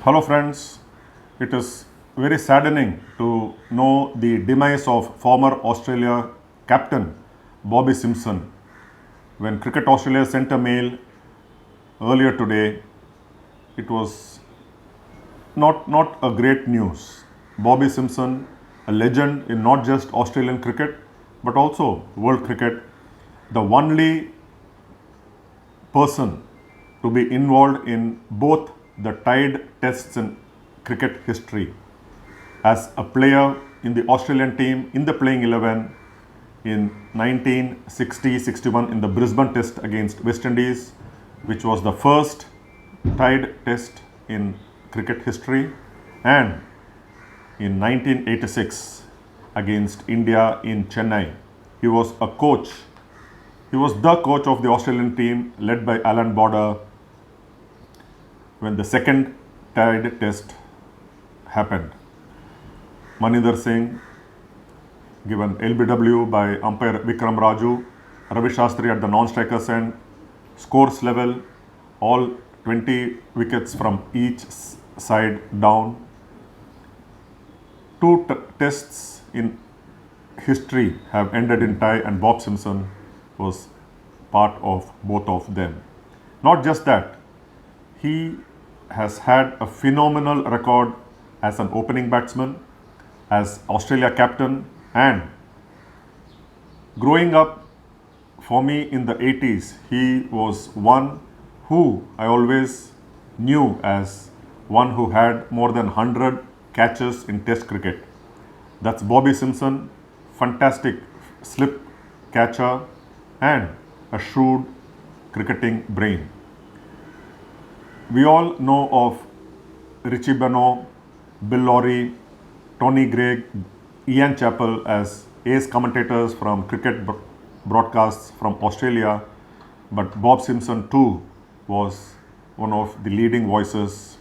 Hello friends, it is very saddening to know the demise of former Australia captain Bobby Simpson. When Cricket Australia sent a mail earlier today, it was not a great news. Bobby Simpson, a legend in not just Australian cricket but also world cricket, the only person to be involved in both the tied tests in cricket history as a player in the Australian team in the playing 11 in 1960-61 in the Brisbane Test against West Indies, which was the first tied test in cricket history, and in 1986 against India in Chennai. He was a coach. He was the coach of the Australian team led by Alan Border when the second tied test happened. Maninder Singh given LBW by umpire Vikram Raju, Ravi Shastri at the non-strikers end, scores level, all 20 wickets from each side down. Two tests in history have ended in tie, and Bob Simpson was part of both of them. Not just that, he has had a phenomenal record as an opening batsman, as Australia captain, and growing up for me in the 80s, he was one who I always knew as one who had more than 100 catches in test cricket. That's Bobby Simpson, fantastic slip catcher and a shrewd cricketing brain. We all know of Richie Benaud, Bill Lawry, Tony Greig, Ian Chappell as ace commentators from cricket broadcasts from Australia, but Bob Simpson too was one of the leading voices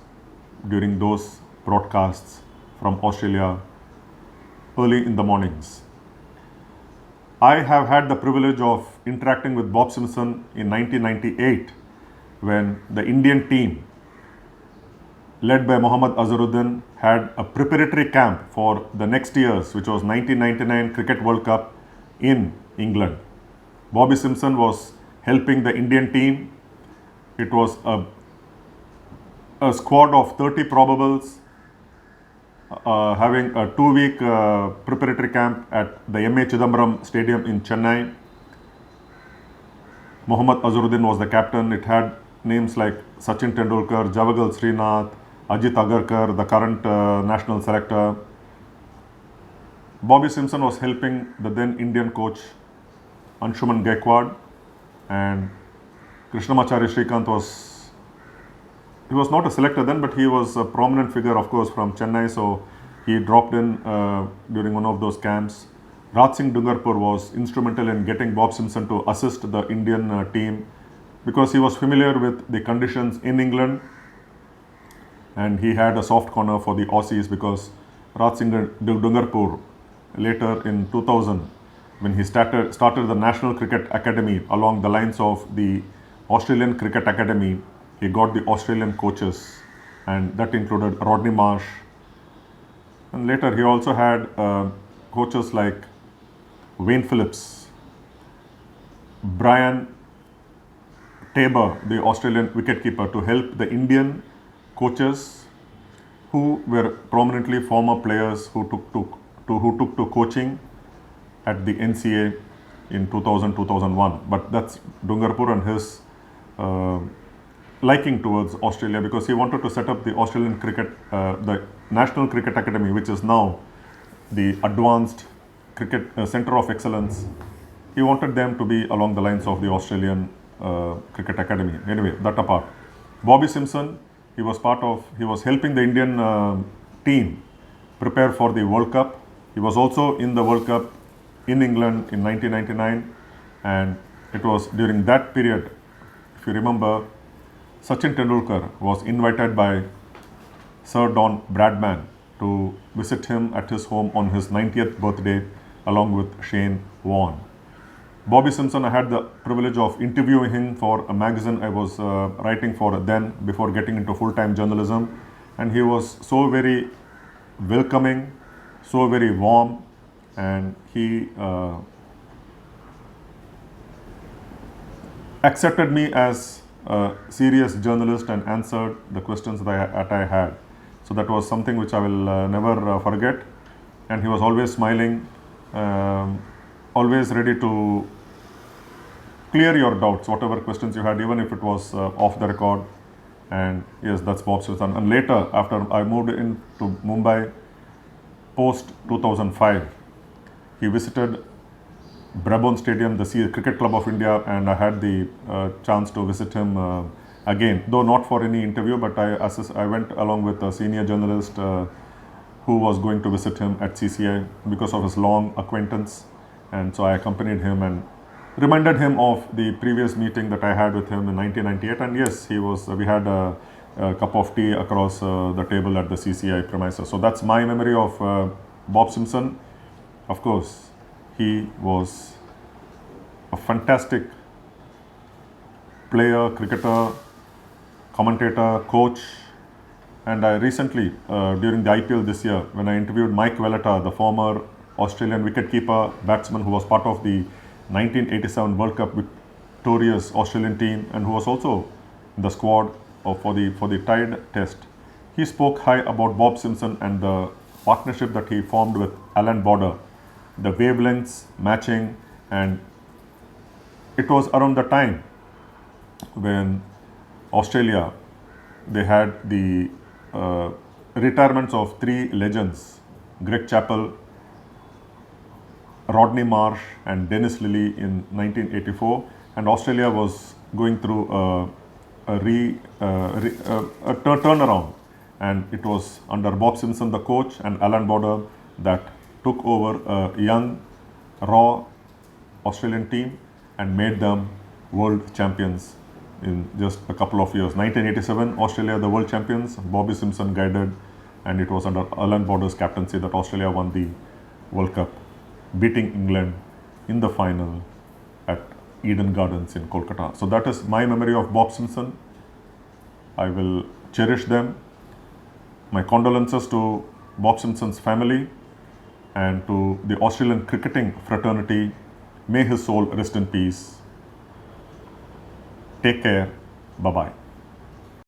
during those broadcasts from Australia early in the mornings. I have had the privilege of interacting with Bob Simpson in 1998 when the Indian team led by Mohammad Azharuddin had a preparatory camp for the next year's, which was 1999 Cricket World Cup in England. Bobby Simpson was helping the Indian team. It was a squad of 30 probables having a 2-week preparatory camp at the M.A. Chidambaram Stadium in Chennai. Mohammad Azharuddin was the captain. It had names like Sachin Tendulkar, Javagal Srinath, Ajit Agarkar, the current national selector. Bobby Simpson was helping the then Indian coach Anshuman Gaikwad, and Krishnamacharya Srikanth he was not a selector then, but he was a prominent figure, of course, from Chennai, so he dropped in during one of those camps. Raj Singh Dungarpur was instrumental in getting Bob Simpson to assist the Indian team because he was familiar with the conditions in England, and he had a soft corner for the Aussies because Raj Singh Dungarpur later in 2000, when he started the National Cricket Academy along the lines of the Australian Cricket Academy, he got the Australian coaches, and that included Rodney Marsh. And later he also had coaches like Wayne Phillips, Brian Tabor, the Australian wicketkeeper, to help the Indian coaches who were prominently former players who took to coaching at the NCA in 2000-2001. But that's Dungarpur and his liking towards Australia, because he wanted to set up the Australian cricket, the National Cricket Academy, which is now the advanced cricket center of excellence. He wanted them to be along the lines of the Australian Cricket Academy. Anyway, that apart, Bobby Simpson, he was helping the Indian team prepare for the World Cup. He was also in the World Cup in England in 1999, and it was during that period, if you remember, Sachin Tendulkar was invited by Sir Don Bradman to visit him at his home on his 90th birthday along with Shane Warne. Bobby Simpson, I had the privilege of interviewing him for a magazine I was writing for then before getting into full-time journalism. and he was so very welcoming, so very warm, and he accepted me as a serious journalist and answered the questions that I had. So that was something which I will never forget. And he was always smiling, always ready to clear your doubts, whatever questions you had, even if it was off the record. And yes, that's Bob Simpson. And later, after I moved into Mumbai, post 2005, he visited Brabourne Stadium, the Cricket Club of India, and I had the chance to visit him again, though not for any interview, but I went along with a senior journalist who was going to visit him at CCI because of his long acquaintance, and so I accompanied him and reminded him of the previous meeting that I had with him in 1998. And yes, we had a cup of tea across the table at the CCI premises. So that's my memory of Bob Simpson. Of course, he was a fantastic player, cricketer, commentator, coach. And I recently, during the IPL this year, when I interviewed Mike Velletta, the former Australian wicketkeeper batsman who was part of the 1987 World Cup victorious Australian team and who was also in the squad for the Tide Test, he spoke high about Bob Simpson and the partnership that he formed with Alan Border, the wavelengths matching. And it was around the time when Australia, they had the retirements of three legends, Greg Chappell, Rodney Marsh and Dennis Lillee in 1984, and Australia was going through a turnaround, and it was under Bob Simpson, the coach, and Alan Border that took over a young, raw Australian team and made them world champions in just a couple of years. 1987, Australia the world champions, Bobby Simpson guided, and it was under Alan Border's captaincy that Australia won the World Cup, beating England in the final at Eden Gardens in Kolkata. So that is my memory of Bob Simpson. I will cherish them. My condolences to Bob Simpson's family and to the Australian cricketing fraternity. May his soul rest in peace. Take care. Bye-bye.